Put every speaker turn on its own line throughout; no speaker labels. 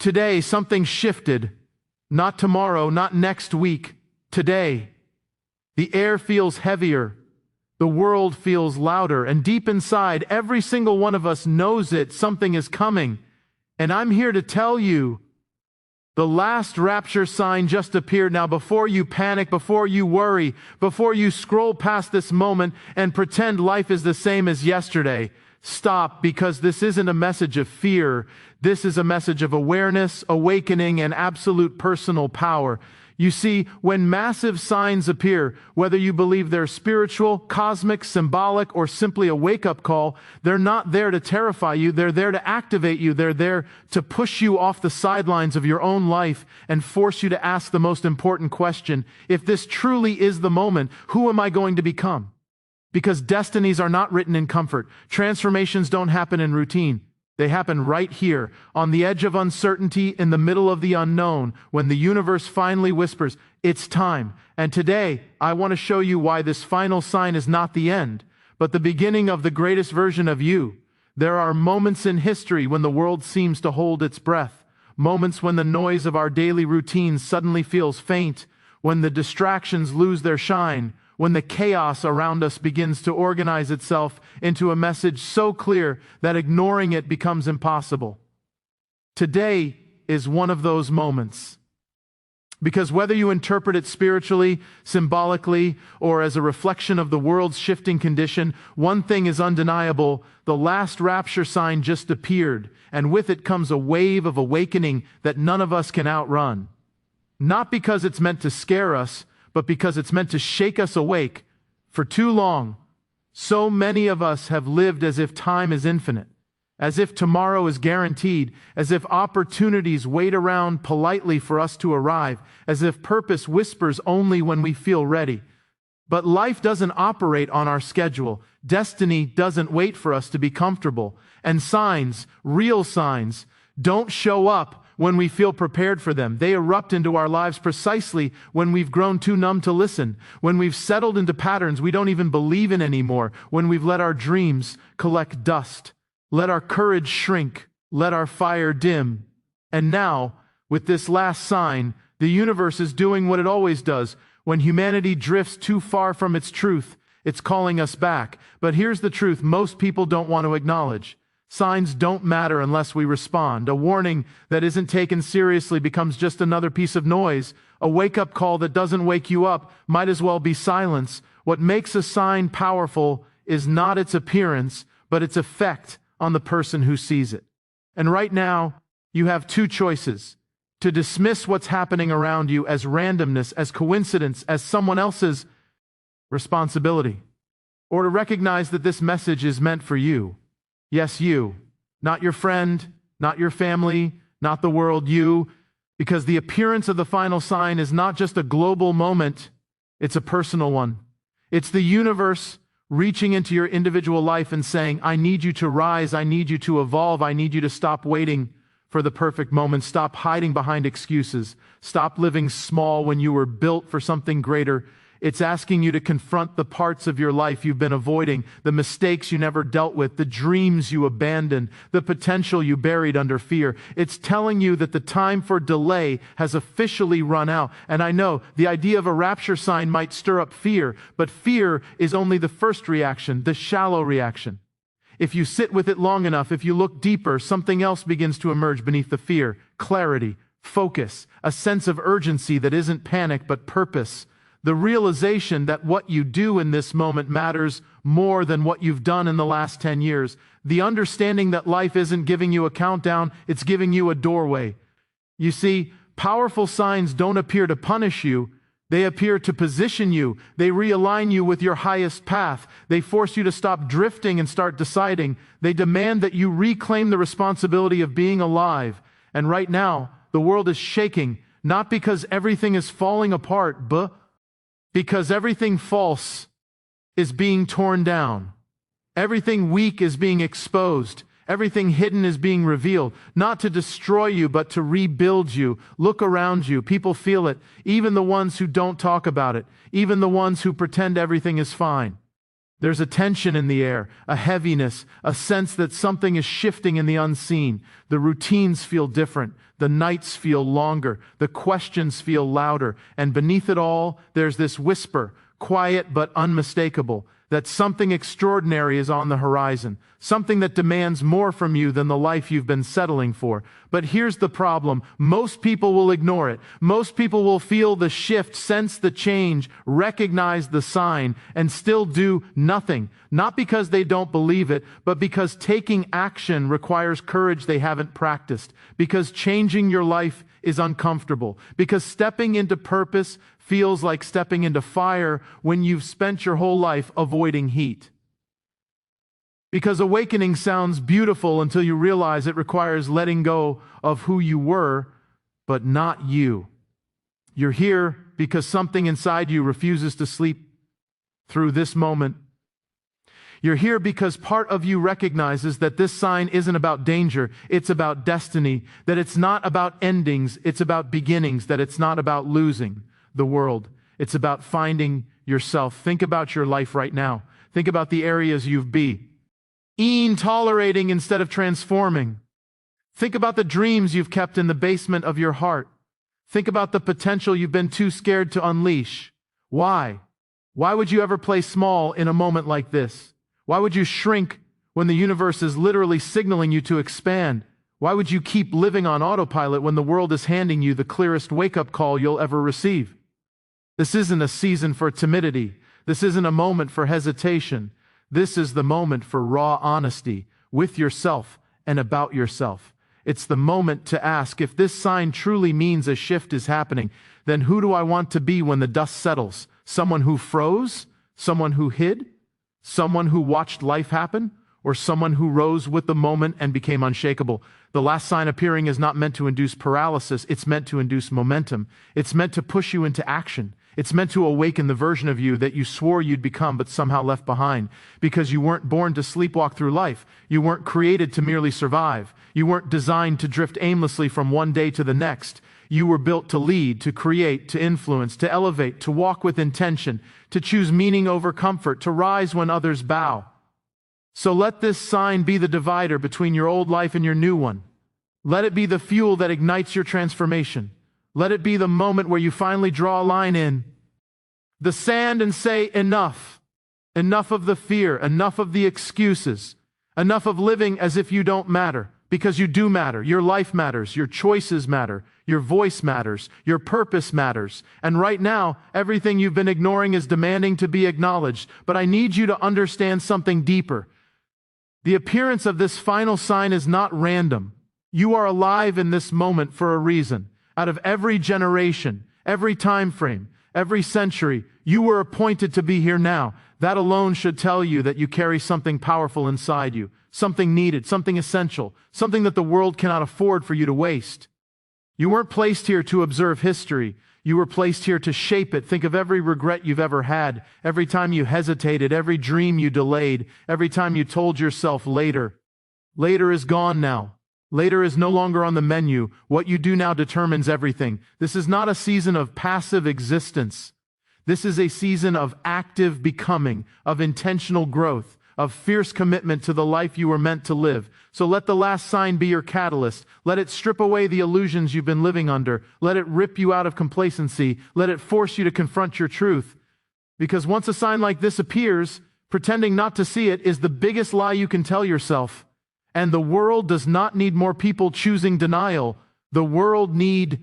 Today, something shifted. Not tomorrow, not next week. Today. The air feels heavier. The world feels louder. And deep inside, every single one of us knows it. Something is coming. And I'm here to tell you, the last rapture sign just appeared. Now, before you panic, before you worry, before you scroll past this moment and pretend life is the same as yesterday, stop, because this isn't a message of fear. This is a message of awareness, awakening, and absolute personal power. You see, when massive signs appear, whether you believe they're spiritual, cosmic, symbolic, or simply a wake-up call, they're not there to terrify you. They're there to activate you. They're there to push you off the sidelines of your own life and force you to ask the most important question. If this truly is the moment, who am I going to become? Because destinies are not written in comfort. Transformations don't happen in routine. They happen right here, on the edge of uncertainty, in the middle of the unknown, when the universe finally whispers, it's time. And today, I want to show you why this final sign is not the end, but the beginning of the greatest version of you. There are moments in history when the world seems to hold its breath, moments when the noise of our daily routines suddenly feels faint, when the distractions lose their shine, when the chaos around us begins to organize itself into a message so clear that ignoring it becomes impossible. Today is one of those moments. Because whether you interpret it spiritually, symbolically, or as a reflection of the world's shifting condition, one thing is undeniable: the last rapture sign just appeared, and with it comes a wave of awakening that none of us can outrun. Not because it's meant to scare us, but because it's meant to shake us awake. For too long, so many of us have lived as if time is infinite, as if tomorrow is guaranteed, as if opportunities wait around politely for us to arrive, as if purpose whispers only when we feel ready. But life doesn't operate on our schedule. Destiny doesn't wait for us to be comfortable. And signs, real signs, don't show up when we feel prepared for them. They erupt into our lives precisely when we've grown too numb to listen, when we've settled into patterns we don't even believe in anymore, when we've let our dreams collect dust, let our courage shrink, let our fire dim. And now, with this last sign, the universe is doing what it always does. When humanity drifts too far from its truth, it's calling us back. But here's the truth most people don't want to acknowledge. Signs don't matter unless we respond. A warning that isn't taken seriously becomes just another piece of noise. A wake-up call that doesn't wake you up might as well be silence. What makes a sign powerful is not its appearance, but its effect on the person who sees it. And right now, you have two choices: to dismiss what's happening around you as randomness, as coincidence, as someone else's responsibility, or to recognize that this message is meant for you. Yes, you. Not your friend, not your family, not the world, you. Because the appearance of the final sign is not just a global moment, it's a personal one. It's the universe reaching into your individual life and saying, I need you to rise, I need you to evolve, I need you to stop waiting for the perfect moment, stop hiding behind excuses, stop living small when you were built for something greater. It's asking you to confront the parts of your life you've been avoiding, the mistakes you never dealt with, the dreams you abandoned, the potential you buried under fear. It's telling you that the time for delay has officially run out. And I know the idea of a rapture sign might stir up fear, but fear is only the first reaction, the shallow reaction. If you sit with it long enough, if you look deeper, something else begins to emerge beneath the fear: clarity, focus, a sense of urgency that isn't panic but purpose. The realization that what you do in this moment matters more than what you've done in the last 10 years. The understanding that life isn't giving you a countdown, it's giving you a doorway. You see, powerful signs don't appear to punish you. They appear to position you. They realign you with your highest path. They force you to stop drifting and start deciding. They demand that you reclaim the responsibility of being alive. And right now, the world is shaking, not because everything is falling apart, but because everything false is being torn down. Everything weak is being exposed. Everything hidden is being revealed, not to destroy you, but to rebuild you. Look around you. People feel it, even the ones who don't talk about it, even the ones who pretend everything is fine. There's a tension in the air, a heaviness, a sense that something is shifting in the unseen. The routines feel different. The nights feel longer. The questions feel louder. And beneath it all, there's this whisper, quiet but unmistakable, that something extraordinary is on the horizon, something that demands more from you than the life you've been settling for. But here's the problem. Most people will ignore it. Most people will feel the shift, sense the change, recognize the sign, and still do nothing. Not because they don't believe it, but because taking action requires courage they haven't practiced. Because changing your life is uncomfortable. Because stepping into purpose feels like stepping into fire when you've spent your whole life avoiding heat. Because awakening sounds beautiful until you realize it requires letting go of who you were, but not you. You're here because something inside you refuses to sleep through this moment. You're here because part of you recognizes that this sign isn't about danger, it's about destiny, that it's not about endings, it's about beginnings, that it's not about losing the world. It's about finding yourself. Think about your life right now. Think about the areas you've been tolerating instead of transforming. Think about the dreams you've kept in the basement of your heart. Think about the potential you've been too scared to unleash. Why? Why would you ever play small in a moment like this? Why would you shrink when the universe is literally signaling you to expand? Why would you keep living on autopilot when the world is handing you the clearest wake-up call you'll ever receive? This isn't a season for timidity. This isn't a moment for hesitation. This is the moment for raw honesty with yourself and about yourself. It's the moment to ask, if this sign truly means a shift is happening, then who do I want to be when the dust settles? Someone who froze? Someone who hid? Someone who watched life happen? Or someone who rose with the moment and became unshakable? The last sign appearing is not meant to induce paralysis. It's meant to induce momentum. It's meant to push you into action. It's meant to awaken the version of you that you swore you'd become but somehow left behind. Because you weren't born to sleepwalk through life. You weren't created to merely survive. You weren't designed to drift aimlessly from one day to the next. You were built to lead, to create, to influence, to elevate, to walk with intention, to choose meaning over comfort, to rise when others bow. So let this sign be the divider between your old life and your new one. Let it be the fuel that ignites your transformation. Let it be the moment where you finally draw a line in the sand and say, enough. Enough of the fear, enough of the excuses, enough of living as if you don't matter, because you do matter. Your life matters, your choices matter, your voice matters, your purpose matters. And right now, everything you've been ignoring is demanding to be acknowledged. But I need you to understand something deeper. The appearance of this final sign is not random. You are alive in this moment for a reason. Out of every generation, every time frame, every century, you were appointed to be here now. That alone should tell you that you carry something powerful inside you, something needed, something essential, something that the world cannot afford for you to waste. You weren't placed here to observe history. You were placed here to shape it. Think of every regret you've ever had, every time you hesitated, every dream you delayed, every time you told yourself later. Later is gone now. Later is no longer on the menu. What you do now determines everything. This is not a season of passive existence. This is a season of active becoming, of intentional growth, of fierce commitment to the life you were meant to live. So let the last sign be your catalyst. Let it strip away the illusions you've been living under. Let it rip you out of complacency. Let it force you to confront your truth. Because once a sign like this appears, pretending not to see it is the biggest lie you can tell yourself. And the world does not need more people choosing denial. The world needs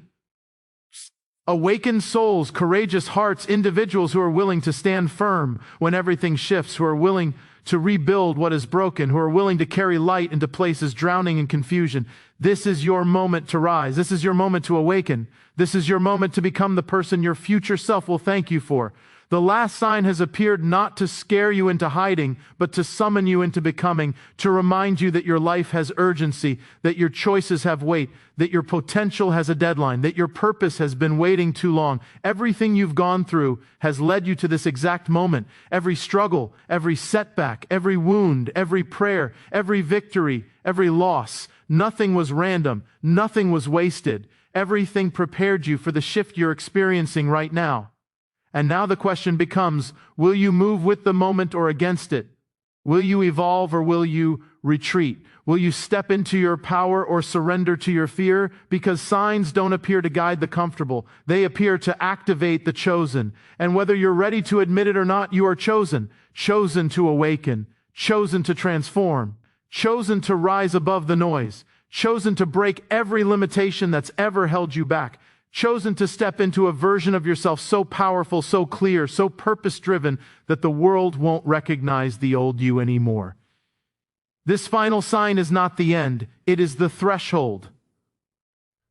awakened souls, courageous hearts, individuals who are willing to stand firm when everything shifts, who are willing to rebuild what is broken, who are willing to carry light into places drowning in confusion. This is your moment to rise. This is your moment to awaken. This is your moment to become the person your future self will thank you for. The last sign has appeared not to scare you into hiding, but to summon you into becoming, to remind you that your life has urgency, that your choices have weight, that your potential has a deadline, that your purpose has been waiting too long. Everything you've gone through has led you to this exact moment. Every struggle, every setback, every wound, every prayer, every victory, every loss. Nothing was random. Nothing was wasted. Everything prepared you for the shift you're experiencing right now. And now the question becomes, will you move with the moment or against it? Will you evolve or will you retreat? Will you step into your power or surrender to your fear? Because signs don't appear to guide the comfortable. They appear to activate the chosen. And whether you're ready to admit it or not, you are chosen. Chosen to awaken. Chosen to transform. Chosen to rise above the noise. Chosen to break every limitation that's ever held you back. Chosen to step into a version of yourself so powerful, so clear, so purpose-driven that the world won't recognize the old you anymore. This final sign is not the end. It is the threshold.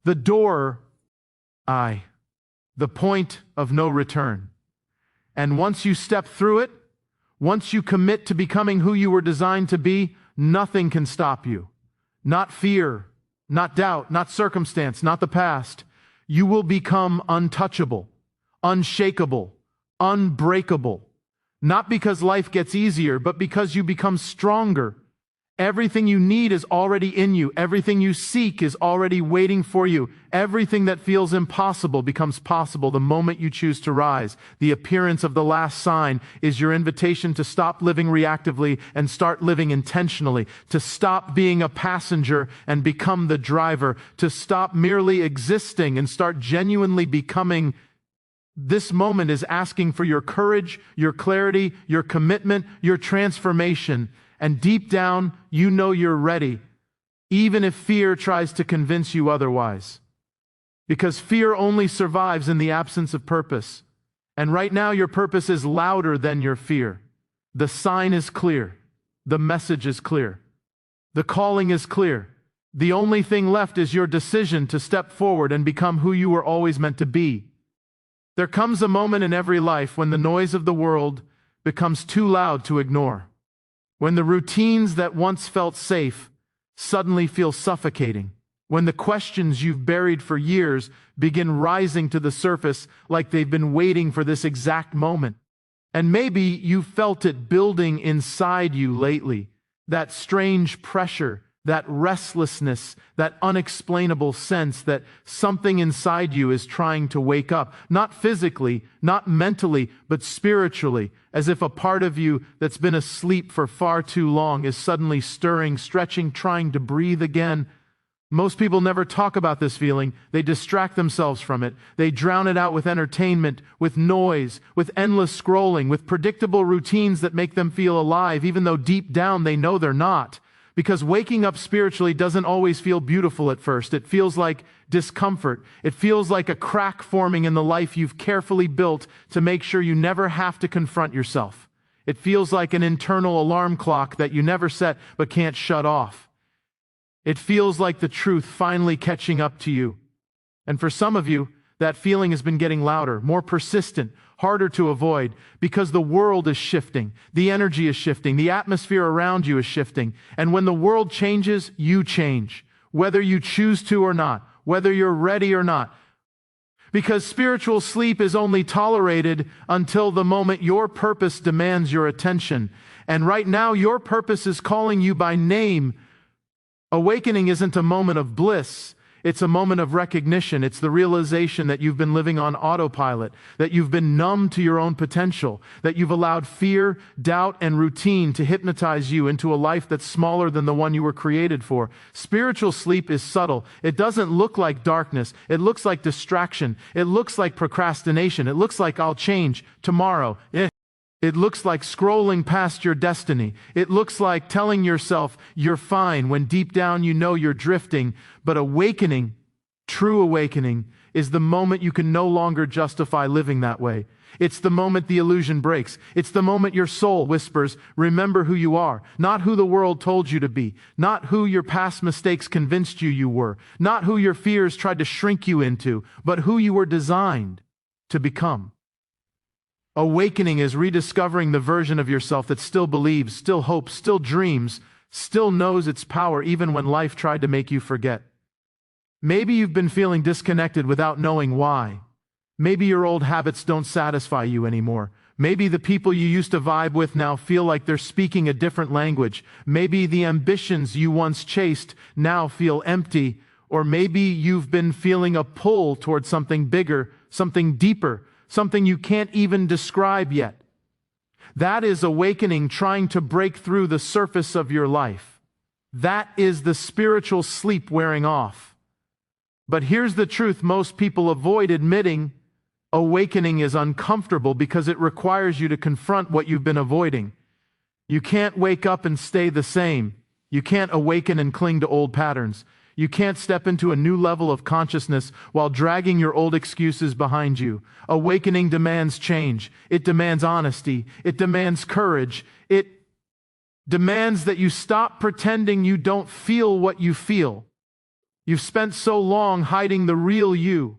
The door, the point of no return. And once you step through it, once you commit to becoming who you were designed to be, nothing can stop you. Not fear, not doubt, not circumstance, not the past. You will become untouchable, unshakable, unbreakable. Not because life gets easier, but because you become stronger. Everything you need is already in you. Everything you seek is already waiting for you. Everything that feels impossible becomes possible the moment you choose to rise. The appearance of the last sign is your invitation to stop living reactively and start living intentionally, to stop being a passenger and become the driver, to stop merely existing and start genuinely becoming. This moment is asking for your courage, your clarity, your commitment, your transformation. And deep down, you know you're ready, even if fear tries to convince you otherwise. Because fear only survives in the absence of purpose. And right now, your purpose is louder than your fear. The sign is clear. The message is clear. The calling is clear. The only thing left is your decision to step forward and become who you were always meant to be. There comes a moment in every life when the noise of the world becomes too loud to ignore. When the routines that once felt safe suddenly feel suffocating. When the questions you've buried for years begin rising to the surface like they've been waiting for this exact moment. And maybe you felt it building inside you lately. That strange pressure, that restlessness, that unexplainable sense that something inside you is trying to wake up. Not physically, not mentally, but spiritually. As if a part of you that's been asleep for far too long is suddenly stirring, stretching, trying to breathe again. Most people never talk about this feeling. They distract themselves from it. They drown it out with entertainment, with noise, with endless scrolling, with predictable routines that make them feel alive, even though deep down they know they're not. Because waking up spiritually doesn't always feel beautiful at first. It feels like discomfort. It feels like a crack forming in the life you've carefully built to make sure you never have to confront yourself. It feels like an internal alarm clock that you never set but can't shut off. It feels like the truth finally catching up to you. And for some of you, that feeling has been getting louder, more persistent, harder to avoid, because the world is shifting, the energy is shifting, the atmosphere around you is shifting. And when the world changes, you change, whether you choose to or not, whether you're ready or not. Because spiritual sleep is only tolerated until the moment your purpose demands your attention. And right now, your purpose is calling you by name. Awakening isn't a moment of bliss. It's a moment of recognition. It's the realization that you've been living on autopilot, that you've been numb to your own potential, that you've allowed fear, doubt, and routine to hypnotize you into a life that's smaller than the one you were created for. Spiritual sleep is subtle. It doesn't look like darkness. It looks like distraction. It looks like procrastination. It looks like I'll change tomorrow. It looks like scrolling past your destiny. It looks like telling yourself you're fine when deep down you know you're drifting. But awakening, true awakening, is the moment you can no longer justify living that way. It's the moment the illusion breaks. It's the moment your soul whispers, remember who you are, not who the world told you to be, not who your past mistakes convinced you were, not who your fears tried to shrink you into, but who you were designed to become. Awakening is rediscovering the version of yourself that still believes, still hopes, still dreams, still knows its power even when life tried to make you forget. Maybe you've been feeling disconnected without knowing why. Maybe your old habits don't satisfy you anymore. Maybe the people you used to vibe with now feel like they're speaking a different language. Maybe the ambitions you once chased now feel empty. Or maybe you've been feeling a pull towards something bigger, something deeper, something you can't even describe yet. That is awakening trying to break through the surface of your life. That is the spiritual sleep wearing off. But here's the truth most people avoid admitting. Awakening is uncomfortable because it requires you to confront what you've been avoiding. You can't wake up and stay the same. You can't awaken and cling to old patterns. You can't step into a new level of consciousness while dragging your old excuses behind you. Awakening demands change. It demands honesty. It demands courage. It demands that you stop pretending you don't feel what you feel. You've spent so long hiding the real you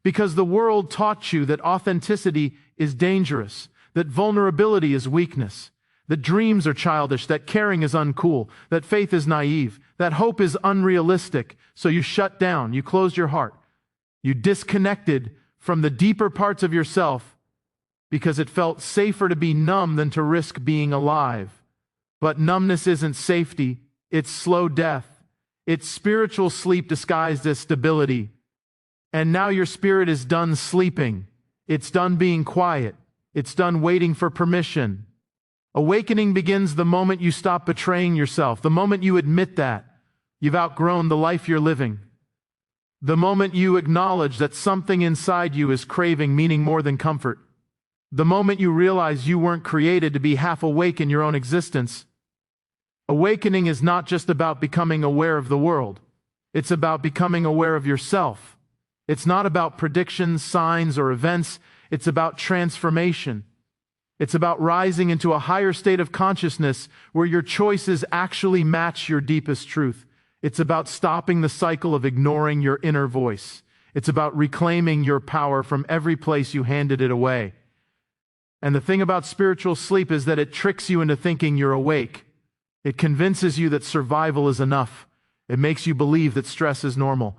because the world taught you that authenticity is dangerous, that vulnerability is weakness, that dreams are childish, that caring is uncool, that faith is naive, that hope is unrealistic. So you shut down, you closed your heart, you disconnected from the deeper parts of yourself because it felt safer to be numb than to risk being alive. But numbness isn't safety, it's slow death. It's spiritual sleep disguised as stability. And now your spirit is done sleeping. It's done being quiet. It's done waiting for permission. Awakening begins the moment you stop betraying yourself, the moment you admit that you've outgrown the life you're living, the moment you acknowledge that something inside you is craving meaning more than comfort, the moment you realize you weren't created to be half awake in your own existence. Awakening is not just about becoming aware of the world. It's about becoming aware of yourself. It's not about predictions, signs, or events. It's about transformation. It's about rising into a higher state of consciousness where your choices actually match your deepest truth. It's about stopping the cycle of ignoring your inner voice. It's about reclaiming your power from every place you handed it away. And the thing about spiritual sleep is that it tricks you into thinking you're awake. It convinces you that survival is enough. It makes you believe that stress is normal,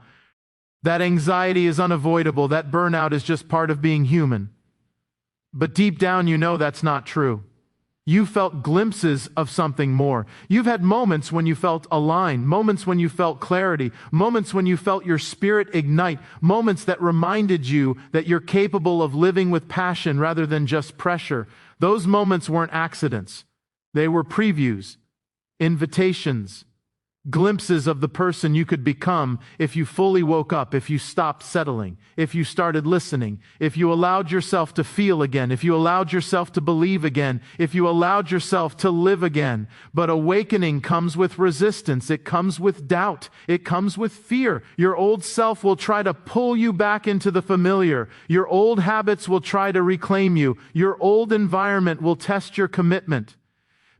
that anxiety is unavoidable, that burnout is just part of being human. But deep down, you know that's not true. You felt glimpses of something more. You've had moments when you felt aligned, moments when you felt clarity, moments when you felt your spirit ignite, moments that reminded you that you're capable of living with passion rather than just pressure. Those moments weren't accidents. They were previews, invitations, glimpses of the person you could become if you fully woke up, if you stopped settling, if you started listening, if you allowed yourself to feel again, if you allowed yourself to believe again, if you allowed yourself to live again. But awakening comes with resistance. It comes with doubt. It comes with fear. Your old self will try to pull you back into the familiar. Your old habits will try to reclaim you. Your old environment will test your commitment.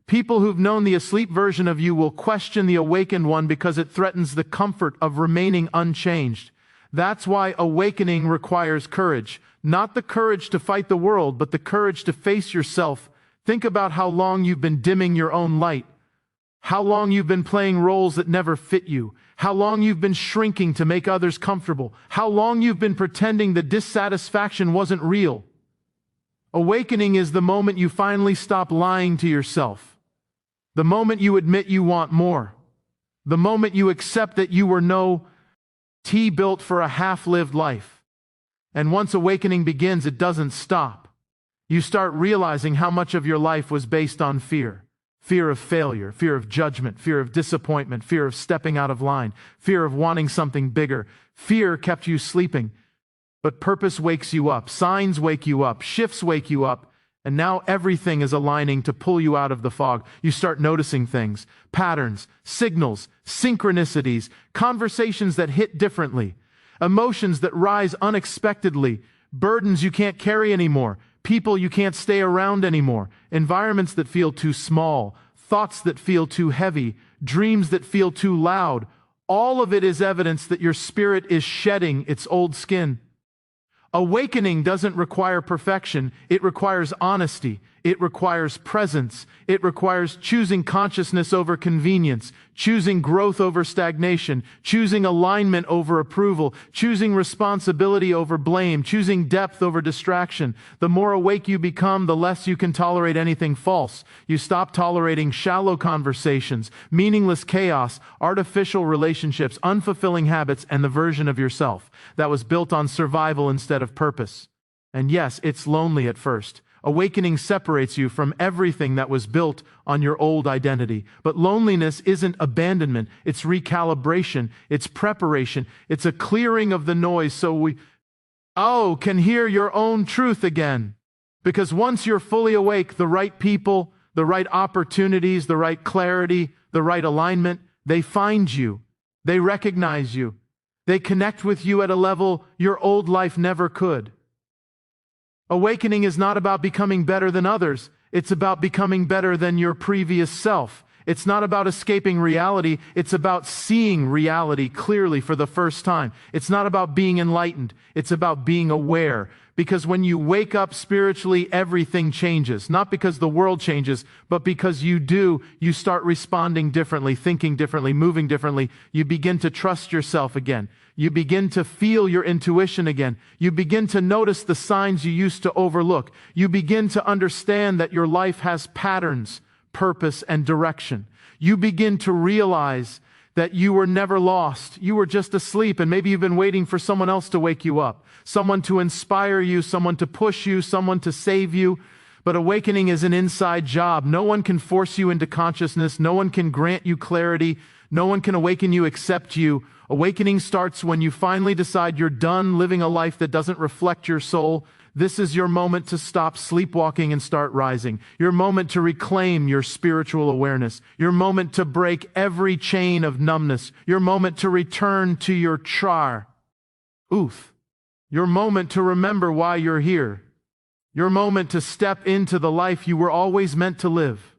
People who've known the asleep version of you will question the awakened one because it threatens the comfort of remaining unchanged. That's why awakening requires courage. Not the courage to fight the world, but the courage to face yourself. Think about how long you've been dimming your own light. How long you've been playing roles that never fit you. How long you've been shrinking to make others comfortable. How long you've been pretending that dissatisfaction wasn't real. Awakening is the moment you finally stop lying to yourself. The moment you admit you want more. The moment you accept that you were no tea built for a half-lived life. And once awakening begins, it doesn't stop. You start realizing how much of your life was based on fear. Fear of failure, fear of judgment, fear of disappointment, fear of stepping out of line, fear of wanting something bigger. Fear kept you sleeping. But purpose wakes you up, signs wake you up, shifts wake you up. And now everything is aligning to pull you out of the fog. You start noticing things, patterns, signals, synchronicities, conversations that hit differently, emotions that rise unexpectedly, burdens you can't carry anymore, people you can't stay around anymore, environments that feel too small, thoughts that feel too heavy, dreams that feel too loud. All of it is evidence that your spirit is shedding its old skin. Awakening doesn't require perfection. It requires honesty. It requires presence. It requires choosing consciousness over convenience, choosing growth over stagnation, choosing alignment over approval, choosing responsibility over blame, choosing depth over distraction. The more awake you become, the less you can tolerate anything false. You stop tolerating shallow conversations, meaningless chaos, artificial relationships, unfulfilling habits, and the version of yourself that was built on survival instead of purpose. And yes, it's lonely at first. Awakening separates you from everything that was built on your old identity. But loneliness isn't abandonment, it's recalibration, it's preparation, it's a clearing of the noise so we can hear your own truth again. Because once you're fully awake, the right people, the right opportunities, the right clarity, the right alignment, they find you, they recognize you, they connect with you at a level your old life never could. Awakening is not about becoming better than others. It's about becoming better than your previous self. It's not about escaping reality. It's about seeing reality clearly for the first time. It's not about being enlightened. It's about being aware. Because when you wake up spiritually, everything changes. Not because the world changes, but because you do. You start responding differently, thinking differently, moving differently. You begin to trust yourself again. You begin to feel your intuition again. You begin to notice the signs you used to overlook. You begin to understand that your life has patterns, purpose, and direction. You begin to realize that you were never lost. You were just asleep, and maybe you've been waiting for someone else to wake you up, someone to inspire you, someone to push you, someone to save you. But awakening is an inside job. No one can force you into consciousness. No one can grant you clarity. No one can awaken you except you. Awakening starts when you finally decide you're done living a life that doesn't reflect your soul. This is your moment to stop sleepwalking and start rising. Your moment to reclaim your spiritual awareness. Your moment to break every chain of numbness. Your moment to return to your char. Your moment to remember why you're here. Your moment to step into the life you were always meant to live.